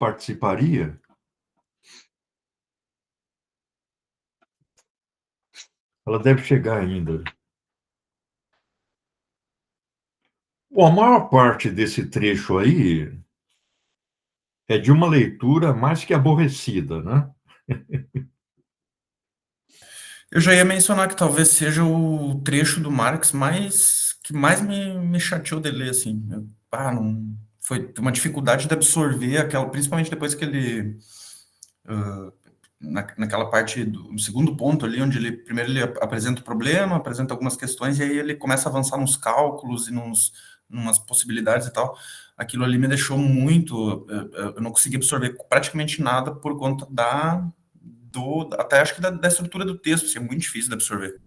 participaria? Ela deve chegar ainda. Bom, a maior parte desse trecho aí é de uma leitura mais que aborrecida, né? Eu já ia mencionar que talvez seja o trecho do Marx que mais me chateou de ler, assim. Não, foi uma dificuldade de absorver aquela, principalmente depois que ele, naquela parte do segundo ponto ali, onde ele primeiro ele apresenta o problema, apresenta algumas questões, e aí ele começa a avançar nos cálculos e numas possibilidades e tal. Aquilo ali me deixou muito, eu não consegui absorver praticamente nada por conta até acho que da estrutura do texto, assim, é muito difícil de absorver.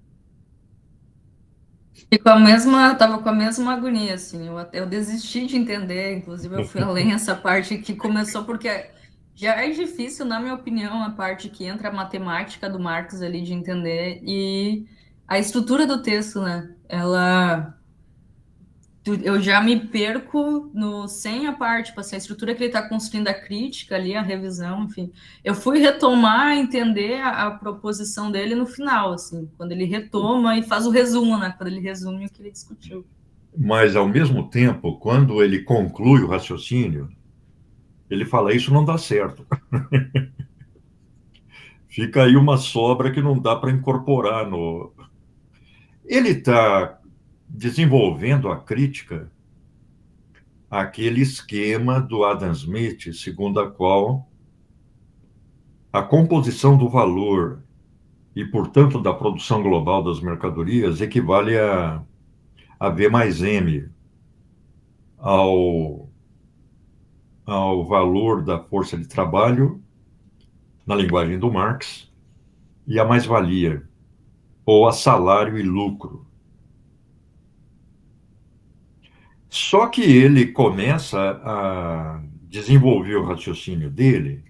E com a mesma, tava com a mesma agonia, assim, eu desisti de entender, inclusive eu fui além essa parte que começou, porque já é difícil, na minha opinião, a parte que entra a matemática do Marx ali de entender, e a estrutura do texto, né, eu já me perco no sem a parte, tipo assim, a estrutura que ele está construindo, a crítica ali, a revisão, enfim. Eu fui retomar, entender a proposição dele no final, assim, quando ele retoma e faz o resumo, né? Quando ele resume o que ele discutiu. Mas, ao mesmo tempo, quando ele conclui o raciocínio, ele fala: Isso não dá certo. Fica aí uma sobra que não dá para incorporar no. Ele está desenvolvendo a crítica àquele esquema do Adam Smith, segundo a qual a composição do valor e, portanto, da produção global das mercadorias equivale a V mais M, ao, ao valor da força de trabalho, na linguagem do Marx, e a mais-valia, ou a salário e lucro. Só que ele começa a desenvolver o raciocínio dele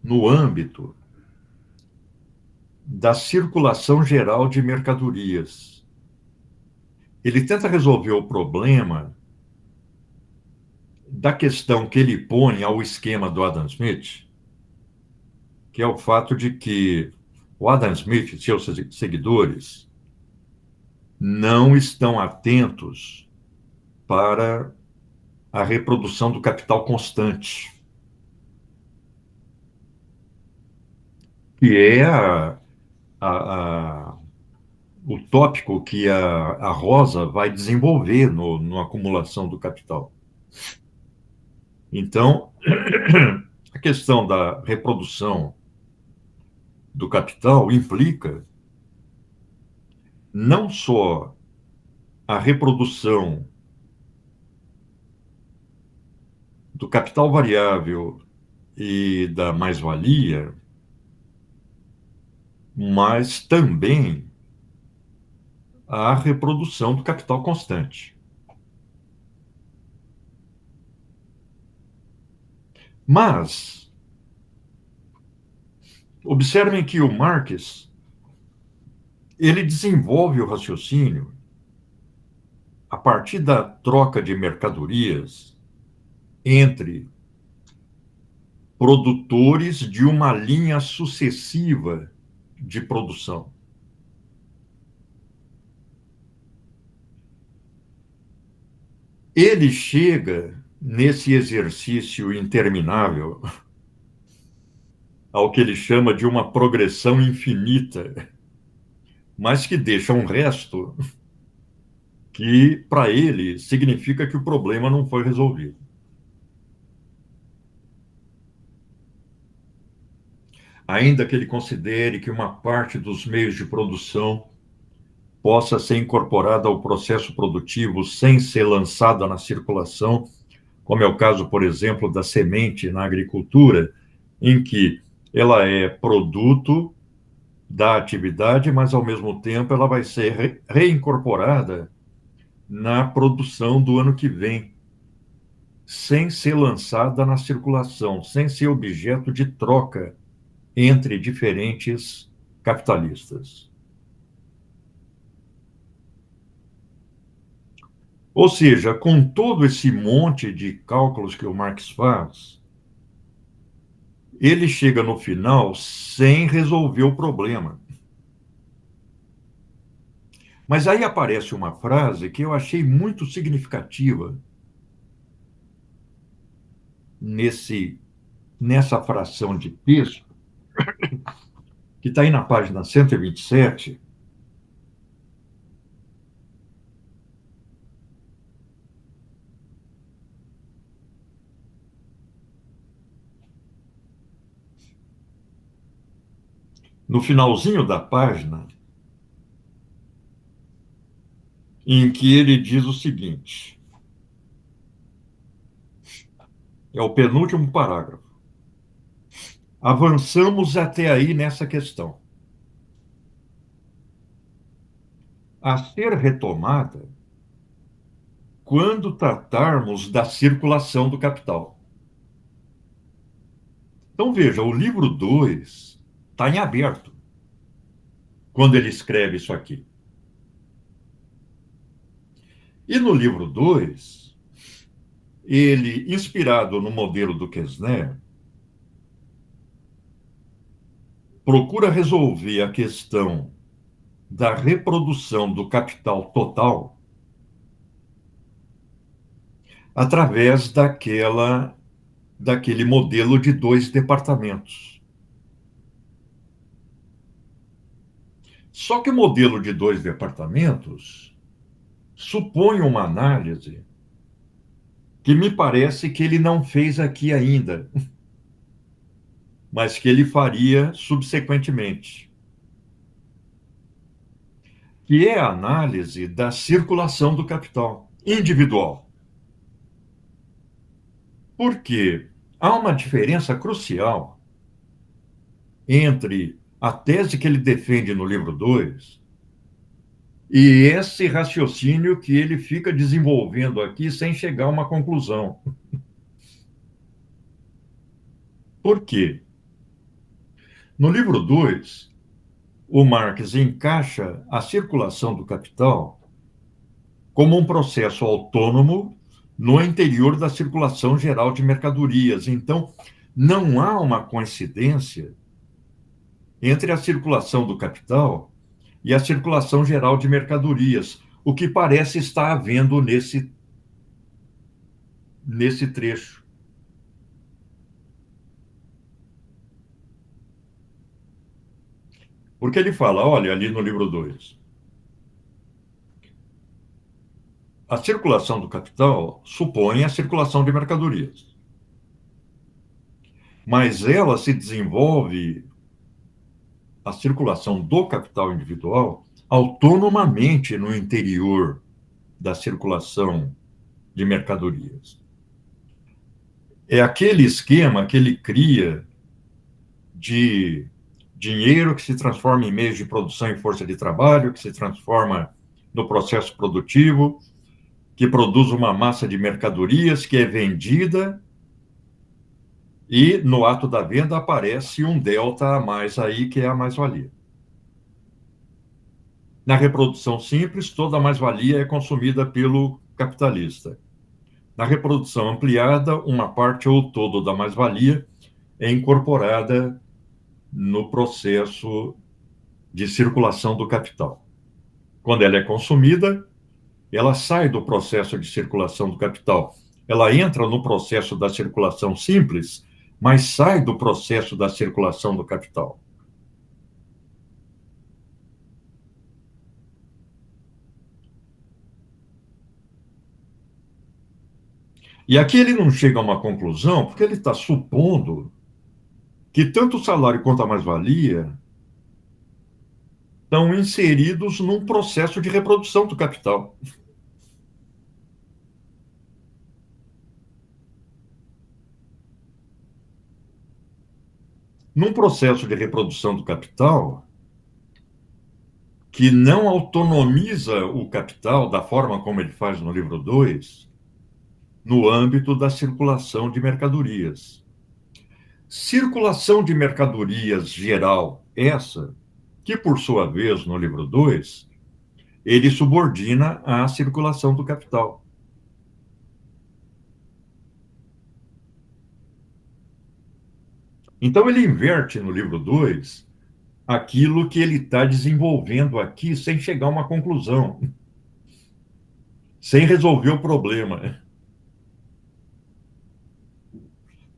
no âmbito da circulação geral de mercadorias. Ele tenta resolver o problema da questão que ele põe ao esquema do Adam Smith, que é o fato de que o Adam Smith e seus seguidores não estão atentos para a reprodução do capital constante, que é a, o tópico que a Rosa vai desenvolver no acumulação do capital. Então, a questão da reprodução do capital implica não só a reprodução do capital variável e da mais-valia, mas também a reprodução do capital constante. Mas, observem que o Marx, ele desenvolve o raciocínio a partir da troca de mercadorias entre produtores de uma linha sucessiva de produção. Ele chega nesse exercício interminável ao que ele chama de uma progressão infinita, mas que deixa um resto que, para ele, significa que o problema não foi resolvido. Ainda que ele considere que uma parte dos meios de produção possa ser incorporada ao processo produtivo sem ser lançada na circulação, como é o caso, por exemplo, da semente na agricultura, em que ela é produto da atividade, mas, ao mesmo tempo, ela vai ser reincorporada na produção do ano que vem, sem ser lançada na circulação, sem ser objeto de troca entre diferentes capitalistas. Ou seja, com todo esse monte de cálculos que o Marx faz, ele chega no final sem resolver o problema. Mas aí aparece uma frase que eu achei muito significativa nessa fração de texto, que está aí na página 127. No finalzinho da página, em que ele diz o seguinte: é o penúltimo parágrafo. Avançamos até aí nessa questão. A ser retomada quando tratarmos da circulação do capital. Então, veja, o livro 2 está em aberto quando ele escreve isso aqui. E no livro 2, ele, inspirado no modelo do Kesner, procura resolver a questão da reprodução do capital total através daquele modelo de 2 departamentos. Só que o modelo de 2 departamentos supõe uma análise que me parece que ele não fez aqui ainda, mas que ele faria subsequentemente, que é a análise da circulação do capital individual. Porque há uma diferença crucial entre a tese que ele defende no livro 2 e esse raciocínio que ele fica desenvolvendo aqui sem chegar a uma conclusão. Por quê? No livro 2, o Marx encaixa a circulação do capital como um processo autônomo no interior da circulação geral de mercadorias. Então, não há uma coincidência entre a circulação do capital e a circulação geral de mercadorias, o que parece estar havendo nesse trecho. Porque ele fala, olha, ali no livro 2, a circulação do capital supõe a circulação de mercadorias. Mas ela se desenvolve, a circulação do capital individual, autonomamente no interior da circulação de mercadorias. É aquele esquema que ele cria de dinheiro que se transforma em meios de produção e força de trabalho, que se transforma no processo produtivo, que produz uma massa de mercadorias que é vendida e no ato da venda aparece um delta a mais aí, que é a mais-valia. Na reprodução simples, toda a mais-valia é consumida pelo capitalista. Na reprodução ampliada, uma parte ou todo da mais-valia é incorporada no processo de circulação do capital. Quando ela é consumida, ela sai do processo de circulação do capital. Ela entra no processo da circulação simples, mas sai do processo da circulação do capital. E aqui ele não chega a uma conclusão, porque ele está supondo que tanto o salário quanto a mais-valia estão inseridos num processo de reprodução do capital. Num processo de reprodução do capital que não autonomiza o capital da forma como ele faz no livro 2, no âmbito da circulação de mercadorias. Circulação de mercadorias geral, essa, que por sua vez, no livro 2, ele subordina à circulação do capital. Então, ele inverte no livro 2 aquilo que ele está desenvolvendo aqui sem chegar a uma conclusão, sem resolver o problema.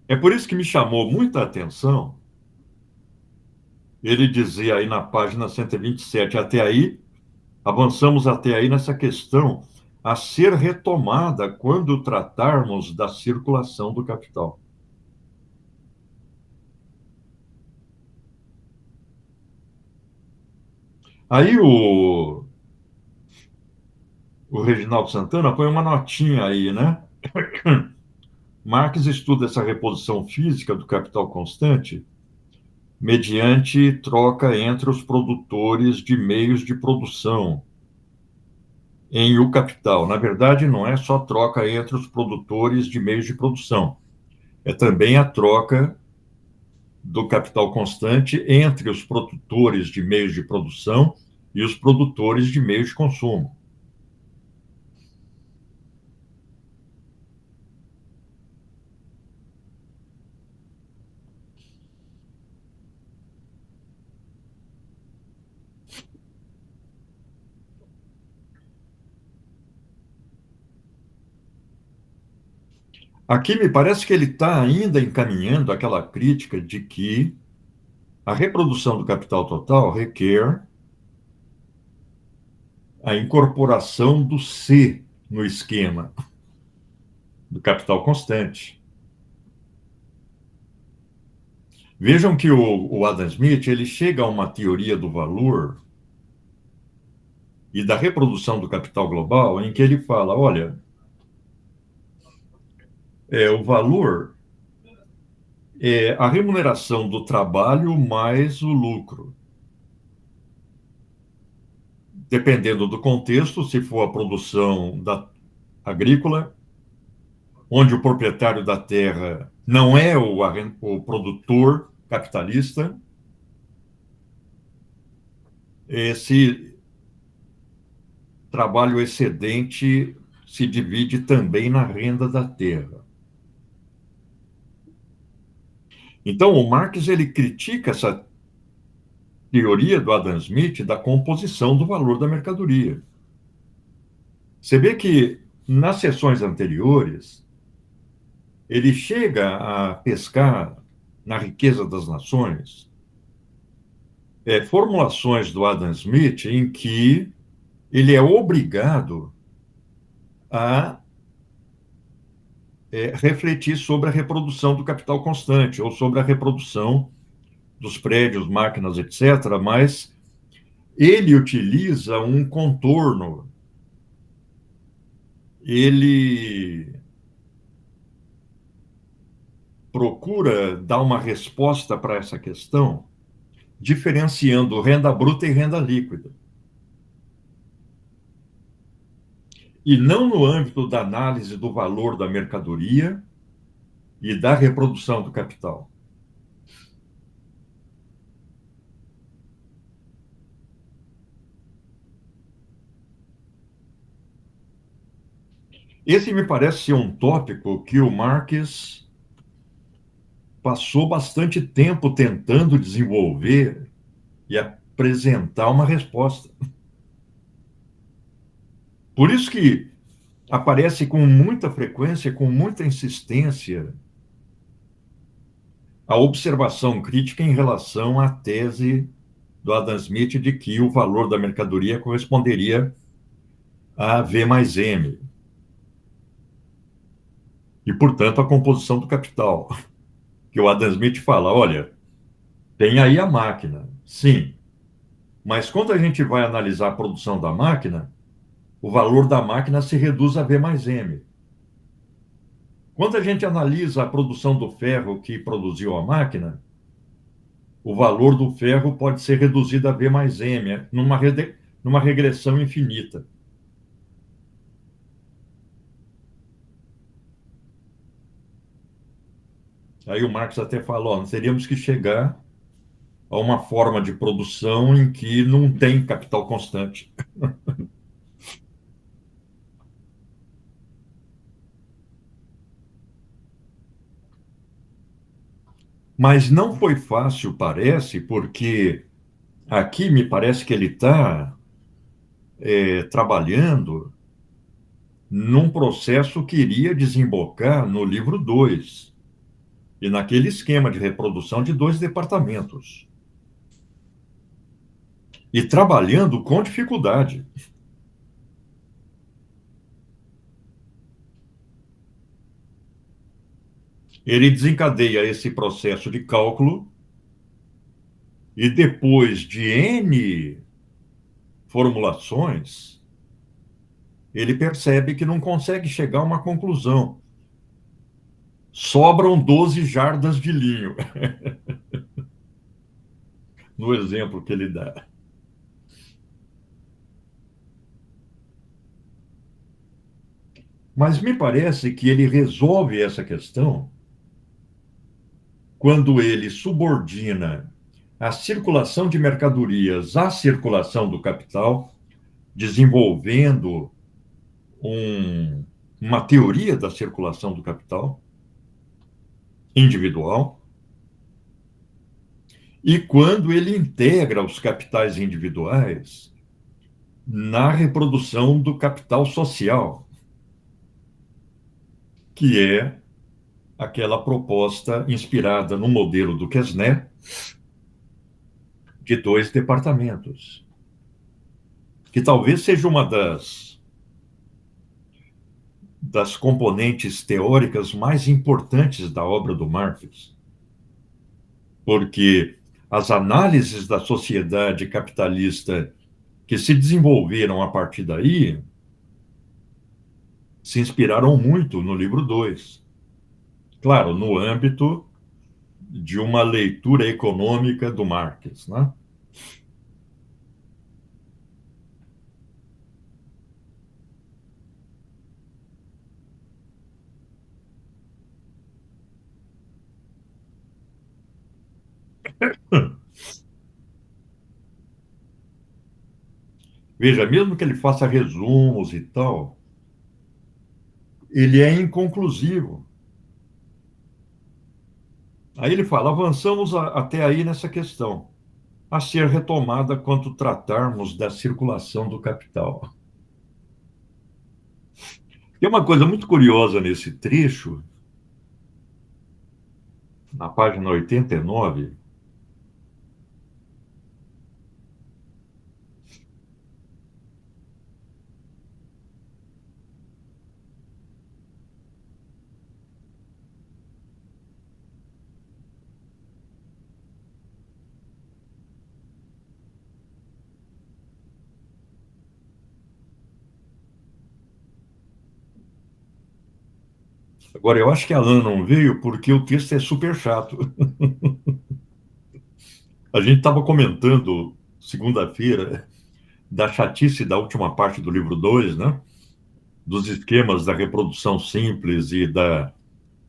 É por isso que me chamou muita atenção ele dizer aí na página 127, até aí, avançamos até aí nessa questão a ser retomada quando tratarmos da circulação do capital. Aí o Reginaldo Santana põe uma notinha aí, né? Marx estuda essa reposição física do capital constante mediante troca entre os produtores de meios de produção em o capital. Na verdade, não é só troca entre os produtores de meios de produção, é também a troca do capital constante entre os produtores de meios de produção e os produtores de meios de consumo. Aqui me parece que ele está ainda encaminhando aquela crítica de que a reprodução do capital total requer a incorporação do C no esquema do capital constante. Vejam que o Adam Smith ele chega a uma teoria do valor e da reprodução do capital global em que ele fala, olha, o valor é a remuneração do trabalho mais o lucro. Dependendo do contexto, se for a produção agrícola, onde o proprietário da terra não é o produtor capitalista, esse trabalho excedente se divide também na renda da terra. Então, o Marx ele critica essa teoria do Adam Smith da composição do valor da mercadoria. Você vê que nas sessões anteriores ele chega a pescar na Riqueza das Nações formulações do Adam Smith em que ele é obrigado a refletir sobre a reprodução do capital constante ou sobre a reprodução dos prédios, máquinas, etc., mas ele utiliza um contorno, ele procura dar uma resposta para essa questão, diferenciando renda bruta e renda líquida. E não no âmbito da análise do valor da mercadoria e da reprodução do capital. Esse me parece ser um tópico que o Marx passou bastante tempo tentando desenvolver e apresentar uma resposta. Por isso que aparece com muita frequência, com muita insistência, a observação crítica em relação à tese do Adam Smith de que o valor da mercadoria corresponderia a V mais M. E, portanto, a composição do capital. Que o Adam Smith fala, olha, tem aí a máquina, sim, mas quando a gente vai analisar a produção da máquina, o valor da máquina se reduz a V mais M. Quando a gente analisa a produção do ferro que produziu a máquina, o valor do ferro pode ser reduzido a V mais M, numa regressão infinita. Aí o Marx até fala, nós teríamos que chegar a uma forma de produção em que não tem capital constante. Mas não foi fácil, parece, porque aqui me parece que ele está trabalhando num processo que iria desembocar no livro 2 e naquele esquema de reprodução de 2 departamentos. E trabalhando com dificuldade. Ele desencadeia esse processo de cálculo e depois de N formulações, ele percebe que não consegue chegar a uma conclusão. Sobram 12 jardas de linho, no exemplo que ele dá. Mas me parece que ele resolve essa questão quando ele subordina a circulação de mercadorias à circulação do capital, desenvolvendo uma teoria da circulação do capital individual, e quando ele integra os capitais individuais na reprodução do capital social, que é aquela proposta inspirada no modelo do Quesnay de 2 departamentos, que talvez seja uma das componentes teóricas mais importantes da obra do Marx, porque as análises da sociedade capitalista que se desenvolveram a partir daí se inspiraram muito no livro 2. Claro, no âmbito de uma leitura econômica do Marx, né? Veja, mesmo que ele faça resumos e tal, ele é inconclusivo. Aí ele fala, avançamos até aí nessa questão, a ser retomada quando tratarmos da circulação do capital. Tem uma coisa muito curiosa nesse trecho, na página 89, agora, eu acho que a Alan não veio porque o texto é super chato. A gente estava comentando, segunda-feira, da chatice da última parte do livro 2, né? Dos esquemas da reprodução simples e da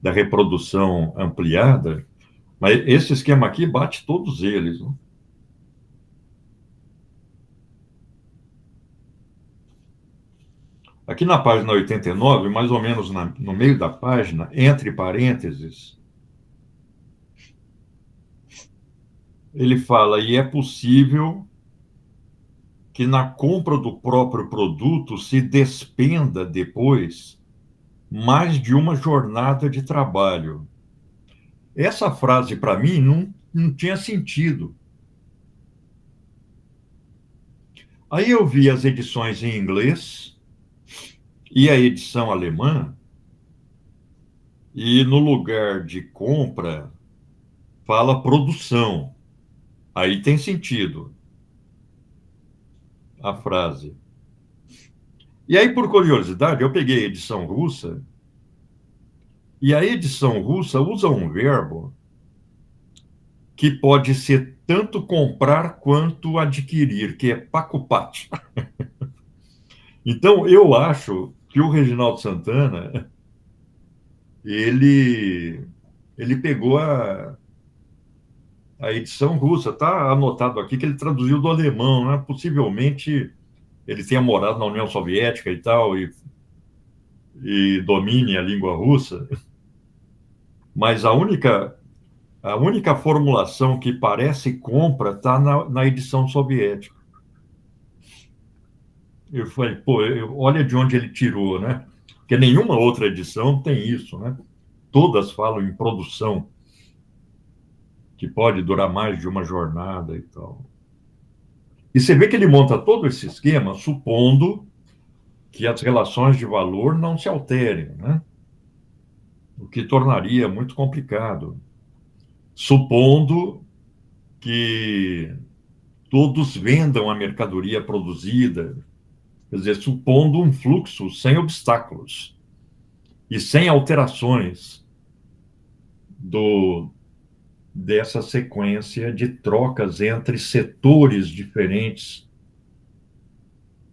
reprodução ampliada. Mas esse esquema aqui bate todos eles, né? Aqui na página 89, mais ou menos no meio da página, entre parênteses, ele fala, e é possível que na compra do próprio produto se despenda depois mais de uma jornada de trabalho. Essa frase, para mim, não tinha sentido. Aí eu vi as edições em inglês e a edição alemã, e no lugar de compra, fala produção. Aí tem sentido a frase. E aí, por curiosidade, eu peguei a edição russa, e a edição russa usa um verbo que pode ser tanto comprar quanto adquirir, que é pacupat. Então, eu acho que o Reginaldo Santana, ele pegou a edição russa. Está anotado aqui que ele traduziu do alemão, né? Possivelmente ele tenha morado na União Soviética e tal, e domine a língua russa. Mas a única A única formulação que parece compra está na edição soviética. Eu falei, pô, olha de onde ele tirou, né? Porque nenhuma outra edição tem isso, né? Todas falam em produção, que pode durar mais de uma jornada e tal. E você vê que ele monta todo esse esquema supondo que as relações de valor não se alterem, né? O que tornaria muito complicado. Supondo que todos vendam a mercadoria produzida, quer dizer, supondo um fluxo sem obstáculos e sem alterações dessa sequência de trocas entre setores diferentes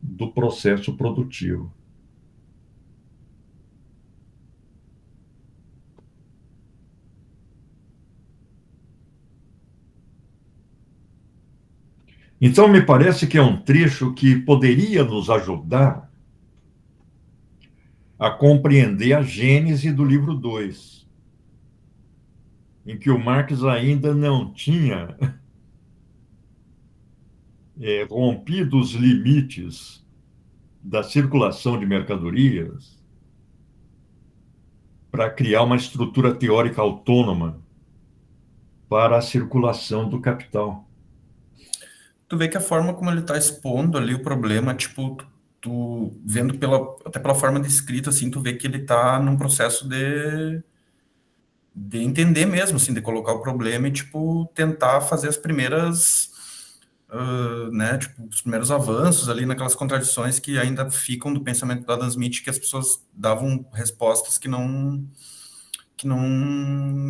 do processo produtivo. Então, me parece que é um trecho que poderia nos ajudar a compreender a gênese do livro 2, em que o Marx ainda não tinha rompido os limites da circulação de mercadorias para criar uma estrutura teórica autônoma para a circulação do capital. Tu vê que a forma como ele tá expondo ali o problema, tipo, tu vendo até pela forma de escrita, assim, tu vê que ele tá num processo de entender mesmo, assim, de colocar o problema e, tipo, tentar fazer as primeiras, né, tipo, os primeiros avanços ali naquelas contradições que ainda ficam do pensamento do Adam Smith, que as pessoas davam respostas que não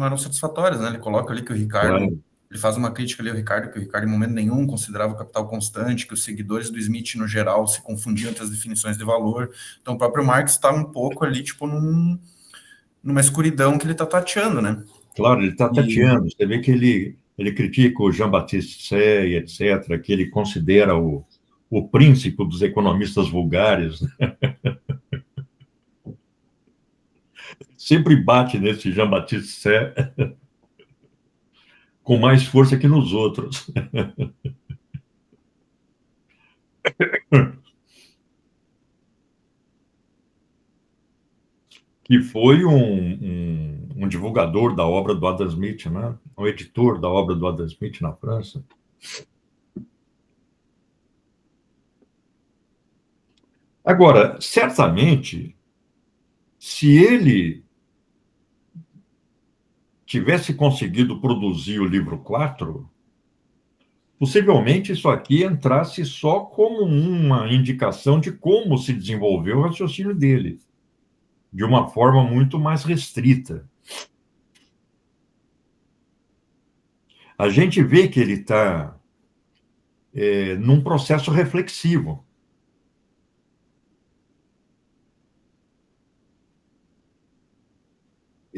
eram satisfatórias, né? Ele coloca ali que o Ricardo, Claro. ele faz uma crítica ali ao Ricardo, que o Ricardo em momento nenhum considerava o capital constante, que os seguidores do Smith, no geral, se confundiam entre as definições de valor. Então, o próprio Marx está um pouco ali, tipo, numa escuridão que ele está tateando, né? Claro, ele está E tateando. Você vê que ele critica o Jean-Baptiste Say, etc., que ele considera o príncipe dos economistas vulgares. Sempre bate nesse Jean-Baptiste Say com mais força que nos outros. Que foi um divulgador da obra do Adam Smith, né? Um editor da obra do Adam Smith na França. Agora, certamente, se ele tivesse conseguido produzir o livro 4, possivelmente isso aqui entrasse só como uma indicação de como se desenvolveu o raciocínio dele, de uma forma muito mais restrita. A gente vê que ele está num processo reflexivo.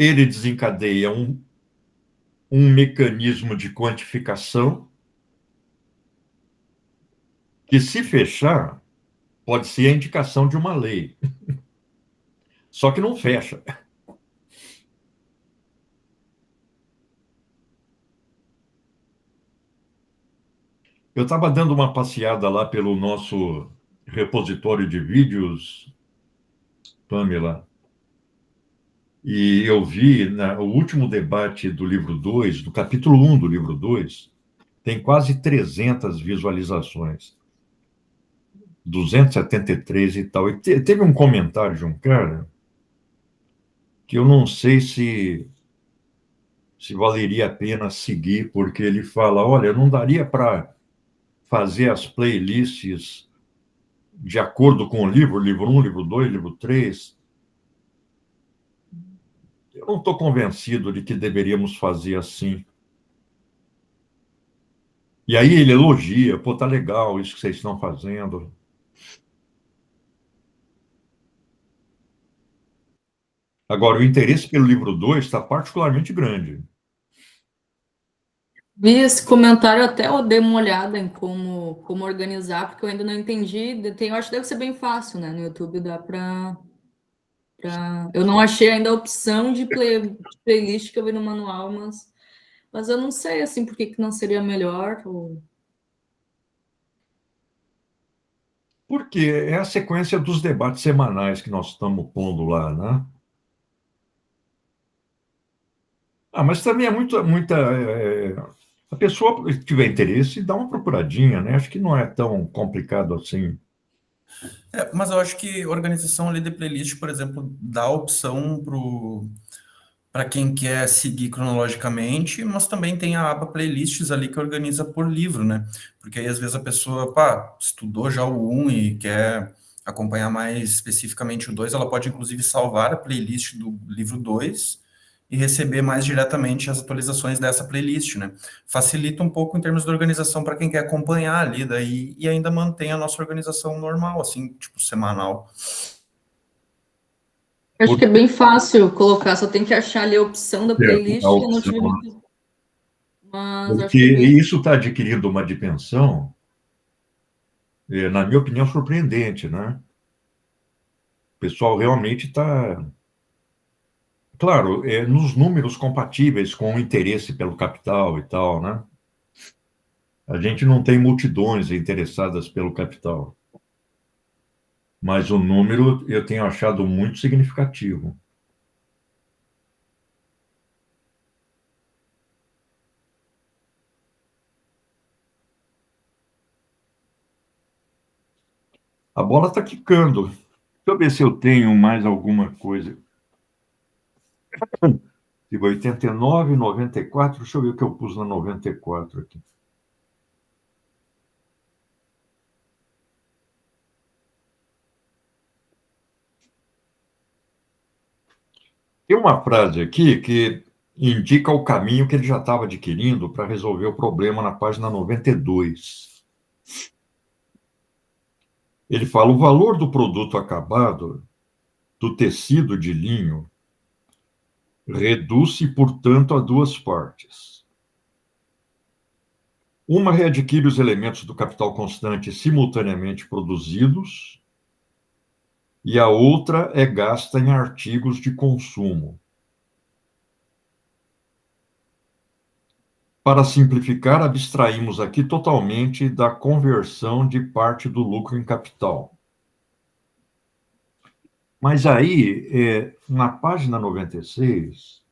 Ele desencadeia um mecanismo de quantificação que, se fechar, pode ser a indicação de uma lei. Só que não fecha. Eu estava dando uma passeada lá pelo nosso repositório de vídeos, Pamela, e eu vi o último debate do livro 2, do capítulo 1 do livro 2, tem quase 300 visualizações. 273 e tal. E teve um comentário de um cara que eu não sei se valeria a pena seguir, porque ele fala, olha, não daria para fazer as playlists de acordo com o livro 1, livro 2, livro 3. Eu não estou convencido de que deveríamos fazer assim. E aí ele elogia, pô, tá legal isso que vocês estão fazendo. Agora, o interesse pelo livro 2 está particularmente grande. Vi esse comentário, até eu dei uma olhada em como organizar, porque eu ainda não entendi. Eu acho que deve ser bem fácil, né? No YouTube dá para. Eu não achei ainda a opção de playlist que eu vi no manual, mas Mas eu não sei, assim, por que que não seria melhor. Porque é a sequência dos debates semanais que nós estamos pondo lá, né? Mas também é muita. A pessoa que tiver interesse, dá uma procuradinha, né? Acho que não é tão complicado assim. Mas eu acho que organização ali de playlist, por exemplo, dá a opção para quem quer seguir cronologicamente, mas também tem a aba playlists ali que organiza por livro, né? Porque aí às vezes a pessoa, pá, estudou já o um e quer acompanhar mais especificamente o 2, ela pode inclusive salvar a playlist do livro 2 e receber mais diretamente as atualizações dessa playlist, né? Facilita um pouco em termos de organização para quem quer acompanhar ali daí e ainda mantém a nossa organização normal, assim, tipo semanal. Acho que é bem fácil colocar, só tem que achar ali a opção da Certo, a playlist, eu não opção, tive né? muito. Mas acho Porque que é bem. isso está adquirindo uma dimensão, na minha opinião, surpreendente, né? O pessoal realmente está, claro, nos números compatíveis com o interesse pelo capital e tal, né? A gente não tem multidões interessadas pelo capital, mas o número eu tenho achado muito significativo. A bola está quicando. Deixa eu ver se eu tenho mais alguma coisa. Tive 89, 94. Deixa eu ver o que eu pus na 94 aqui. Tem uma frase aqui que indica o caminho que ele já estava adquirindo para resolver o problema na página 92. Ele fala: o valor do produto acabado do tecido de linho reduz-se, portanto, a duas partes. Uma readquire os elementos do capital constante simultaneamente produzidos, e a outra é gasta em artigos de consumo. Para simplificar, abstraímos aqui totalmente da conversão de parte do lucro em capital. Mas aí, na página 96,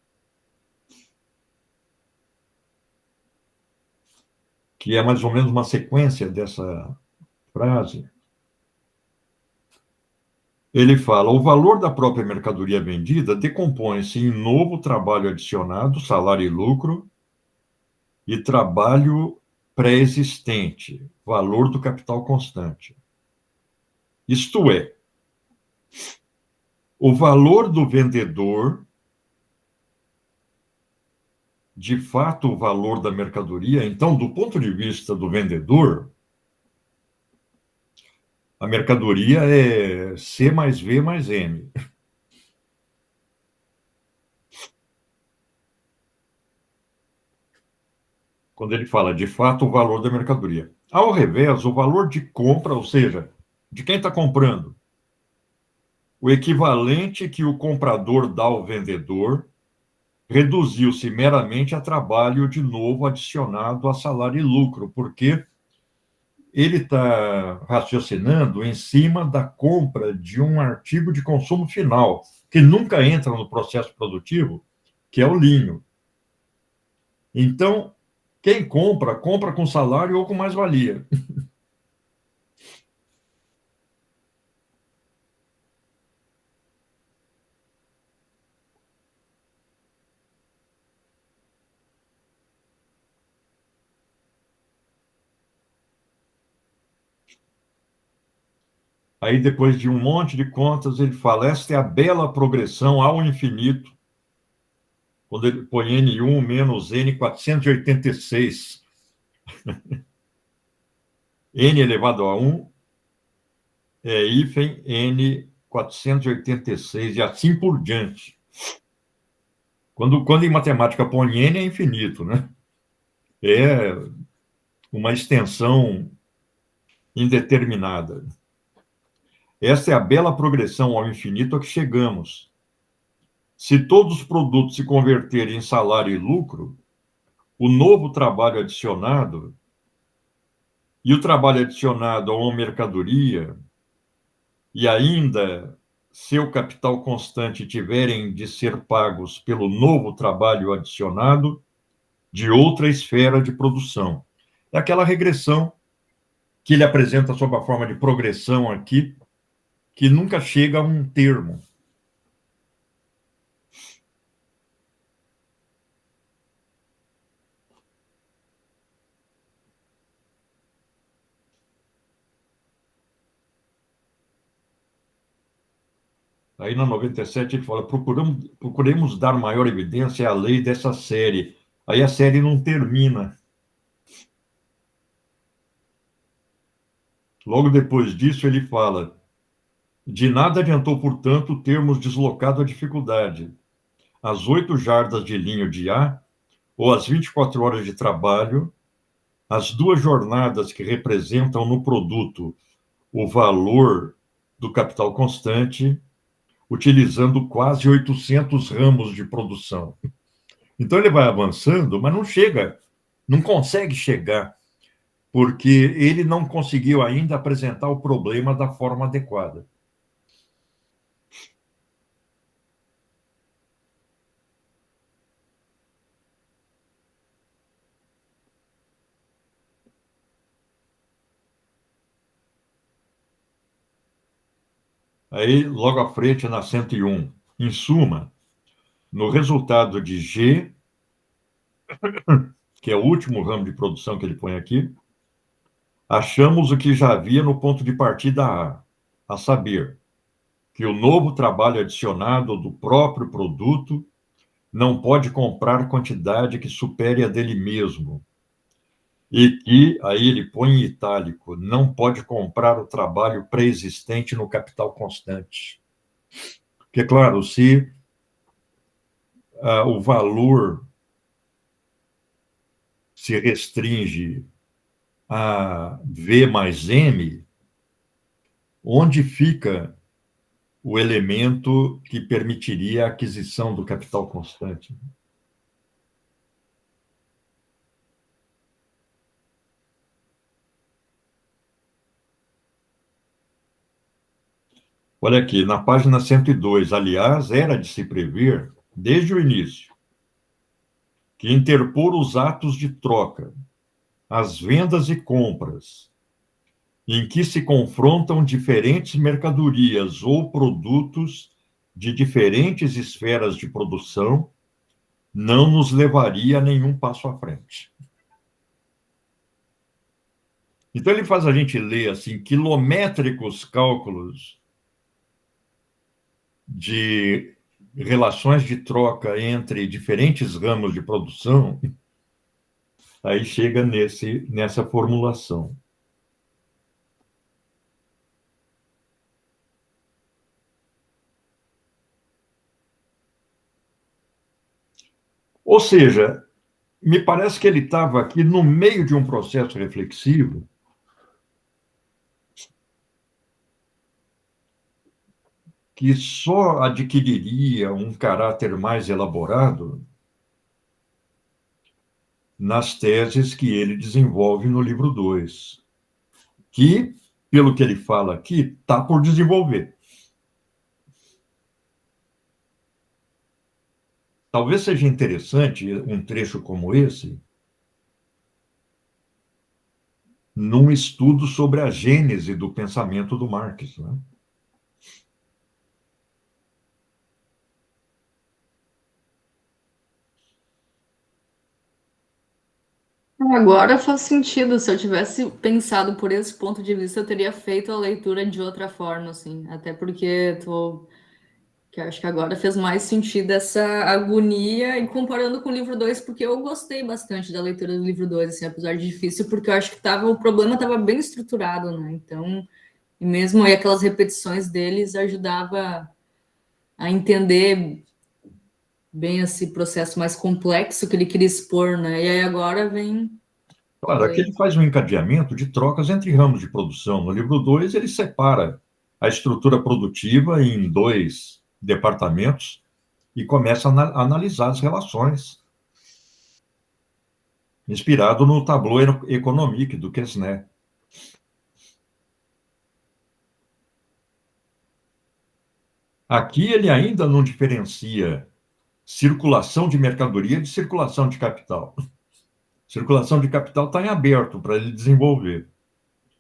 que é mais ou menos uma sequência dessa frase, ele fala: o valor da própria mercadoria vendida decompõe-se em novo trabalho adicionado, salário e lucro, e trabalho pré-existente, valor do capital constante. Isto é, o valor do vendedor, de fato, o valor da mercadoria. Então, do ponto de vista do vendedor, a mercadoria é C mais V mais M. Quando ele fala, de fato, o valor da mercadoria. Ao revés, o valor de compra, ou seja, de quem está comprando, o equivalente que o comprador dá ao vendedor, reduziu-se meramente a trabalho de novo adicionado a salário e lucro, porque ele está raciocinando em cima da compra de um artigo de consumo final, que nunca entra no processo produtivo, que é o linho. Então, quem compra, compra com salário ou com mais-valia. Aí, depois de um monte de contas, ele fala: esta é a bela progressão ao infinito, quando ele põe N1 menos N486. N elevado a 1 é hífen N486 e assim por diante. Quando em matemática põe N, é infinito, né? É uma extensão indeterminada. Essa é a bela progressão ao infinito a que chegamos. Se todos os produtos se converterem em salário e lucro, o novo trabalho adicionado e o trabalho adicionado a uma mercadoria e ainda seu capital constante tiverem de ser pagos pelo novo trabalho adicionado de outra esfera de produção. É aquela regressão que ele apresenta sob a forma de progressão aqui, que nunca chega a um termo. Aí na 97 ele fala, procuremos dar maior evidência à lei dessa série. Aí a série não termina. Logo depois disso ele fala, de nada adiantou, portanto, termos deslocado a dificuldade. As 8 jardas de linho de A, ou as 24 horas de trabalho, as 2 jornadas que representam no produto o valor do capital constante, utilizando quase 800 ramos de produção. Então ele vai avançando, mas não chega, não consegue chegar, porque ele não conseguiu ainda apresentar o problema da forma adequada. Aí, logo à frente, na 101, em suma, no resultado de G, que é o último ramo de produção que ele põe aqui, achamos o que já havia no ponto de partida a saber, que o novo trabalho adicionado do próprio produto não pode comprar quantidade que supere a dele mesmo. E que, aí ele põe em itálico, não pode comprar o trabalho pré-existente no capital constante. Porque, claro, se o valor se restringe a V mais M, onde fica o elemento que permitiria a aquisição do capital constante? Olha aqui, na página 102, aliás, era de se prever, desde o início, que interpor os atos de troca, as vendas e compras, em que se confrontam diferentes mercadorias ou produtos de diferentes esferas de produção, não nos levaria a nenhum passo à frente. Então, ele faz a gente ler, assim, quilométricos cálculos de relações de troca entre diferentes ramos de produção, aí chega nessa formulação. Ou seja, me parece que ele estava aqui no meio de um processo reflexivo que só adquiriria um caráter mais elaborado nas teses que ele desenvolve no livro 2, que, pelo que ele fala aqui, está por desenvolver. Talvez seja interessante um trecho como esse num estudo sobre a gênese do pensamento do Marx, né? Agora faz sentido. Se eu tivesse pensado por esse ponto de vista, eu teria feito a leitura de outra forma, assim. Até porque que eu acho que agora fez mais sentido essa agonia, e comparando com o livro 2, porque eu gostei bastante da leitura do livro 2, assim, apesar de difícil, porque eu acho que o problema estava bem estruturado, né? Então, e mesmo aí aquelas repetições deles ajudava a entender bem esse processo mais complexo que ele queria expor, né? E aí agora vem... Claro, aqui ele faz um encadeamento de trocas entre ramos de produção. No livro 2, ele separa a estrutura produtiva em 2 departamentos e começa a analisar as relações. inspirado no Tableau Économique do Quesnay. Aqui ele ainda não diferencia circulação de mercadoria de circulação de capital. Circulação de capital está em aberto para ele desenvolver.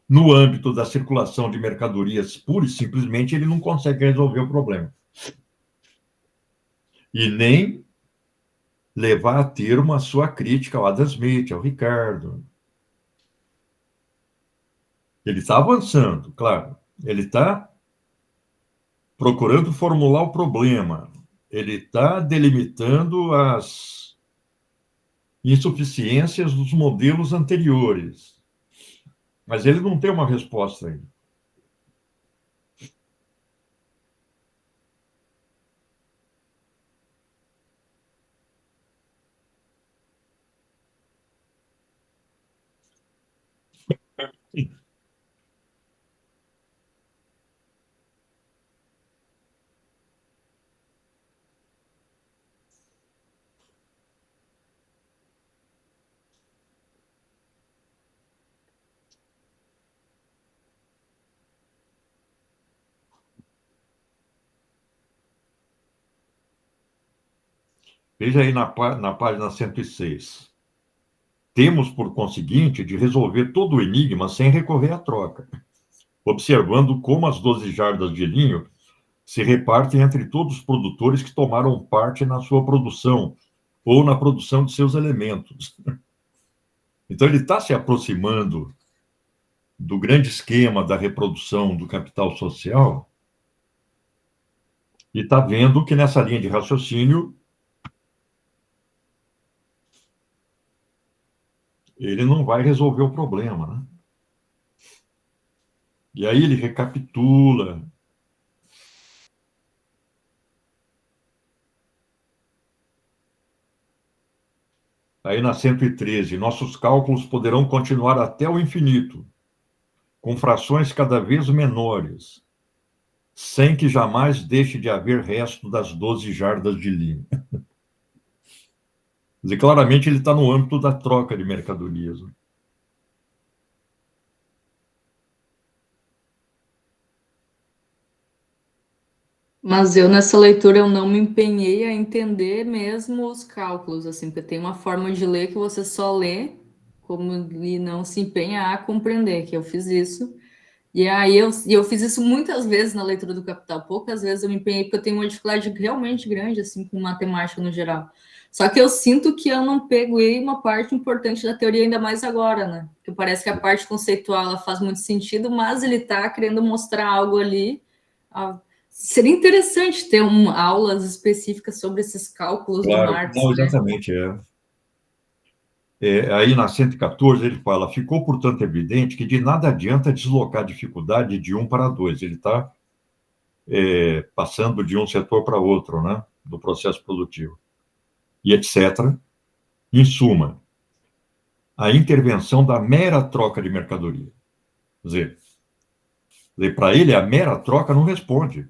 No âmbito da circulação de mercadorias, pura e simplesmente, ele não consegue resolver o problema. E nem levar a termo a sua crítica ao Adam Smith, ao Ricardo. Ele está avançando, claro. Ele está procurando formular o problema. Ele está delimitando as insuficiências dos modelos anteriores. Mas ele não tem uma resposta ainda. Veja aí na página 106. Temos, por conseguinte, de resolver todo o enigma sem recorrer à troca, observando como as 12 jardas de linho se repartem entre todos os produtores que tomaram parte na sua produção ou na produção de seus elementos. Então, ele está se aproximando do grande esquema da reprodução do capital social e está vendo que nessa linha de raciocínio ele não vai resolver o problema, né? E aí ele recapitula. Aí na 113, nossos cálculos poderão continuar até o infinito, com frações cada vez menores, sem que jamais deixe de haver resto das 12 jardas de linho. Quer dizer, claramente ele está no âmbito da troca de mercadorias. Mas eu, nessa leitura, eu não me empenhei a entender mesmo os cálculos, assim, porque tem uma forma de ler que você só lê, como e não se empenha a compreender, que eu fiz isso. E aí eu fiz isso muitas vezes na leitura do Capital, poucas vezes eu me empenhei, porque eu tenho uma dificuldade realmente grande, assim, com matemática no geral. Só que eu sinto que eu não peguei uma parte importante da teoria, ainda mais agora, né? Porque parece que a parte conceitual ela faz muito sentido, mas ele está querendo mostrar algo ali. Seria interessante ter aulas específicas sobre esses cálculos do Claro, Marx, não, né? exatamente. Aí na 114 ele fala, ficou, portanto, evidente que de nada adianta deslocar a dificuldade de um para dois. Ele está passando de um setor para outro, né, do processo produtivo, e etc. Em suma, a intervenção da mera troca de mercadoria. Quer dizer, para ele, a mera troca não responde.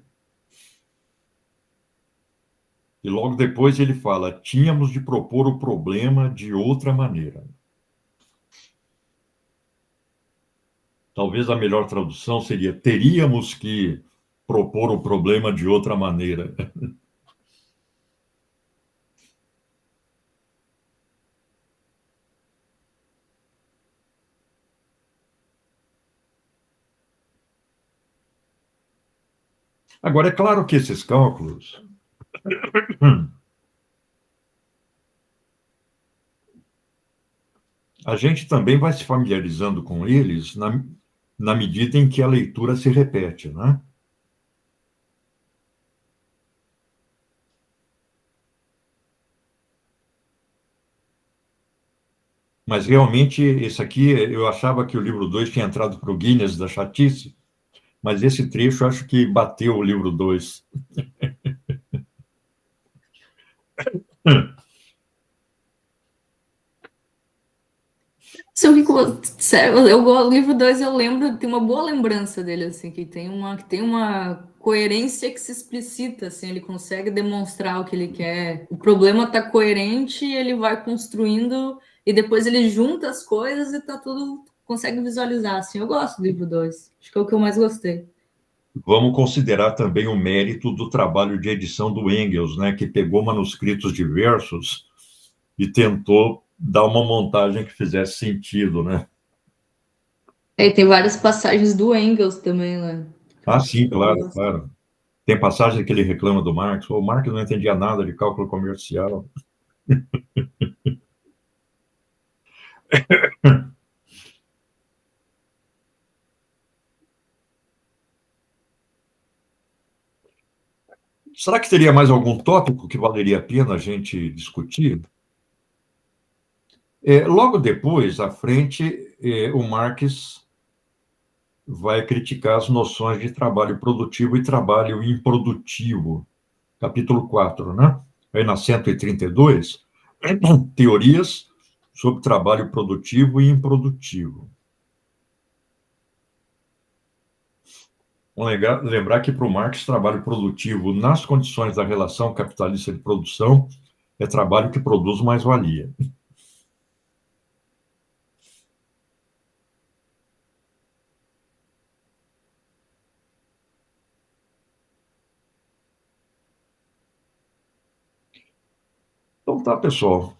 E logo depois ele fala, tínhamos de propor o problema de outra maneira. Talvez a melhor tradução seria, teríamos que propor o problema de outra maneira. Agora, é claro que esses cálculos a gente também vai se familiarizando com eles na medida em que a leitura se repete, né? Mas realmente, esse aqui, eu achava que o livro 2 tinha entrado para o Guinness da chatice, mas esse trecho acho que bateu o livro 2. O livro 2 eu lembro, tem uma boa lembrança dele, assim, que tem uma coerência que se explicita, assim, ele consegue demonstrar o que ele quer. O problema está coerente e ele vai construindo e depois ele junta as coisas e tá tudo, consegue visualizar, assim, eu gosto do livro 2, acho que é o que eu mais gostei. Vamos considerar também o mérito do trabalho de edição do Engels, né, que pegou manuscritos diversos e tentou dar uma montagem que fizesse sentido, né? E tem várias passagens do Engels também, né? Ah, sim, claro, claro. Tem passagem que ele reclama do Marx. O Marx não entendia nada de cálculo comercial. Será que teria mais algum tópico que valeria a pena a gente discutir? Logo depois, à frente, o Marx vai criticar as noções de trabalho produtivo e trabalho improdutivo, capítulo 4, né? Aí na 132, teorias sobre trabalho produtivo e improdutivo. Vamos lembrar que para o Marx, trabalho produtivo nas condições da relação capitalista de produção é trabalho que produz mais-valia. Então tá, pessoal.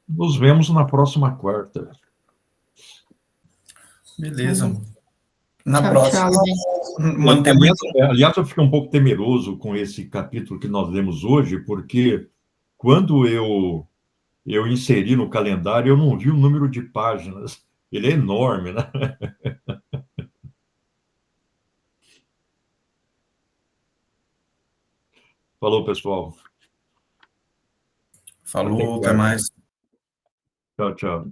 Nos vemos na próxima quarta. Beleza. Na Tchau, próxima, tchau. mantemos. Aliás, eu fiquei um pouco temeroso com esse capítulo que nós lemos hoje, porque quando eu inseri no calendário, eu não vi o número de páginas. Ele é enorme, né? Falou, pessoal. Até Falou, até quarta. mais. Tchau, tchau.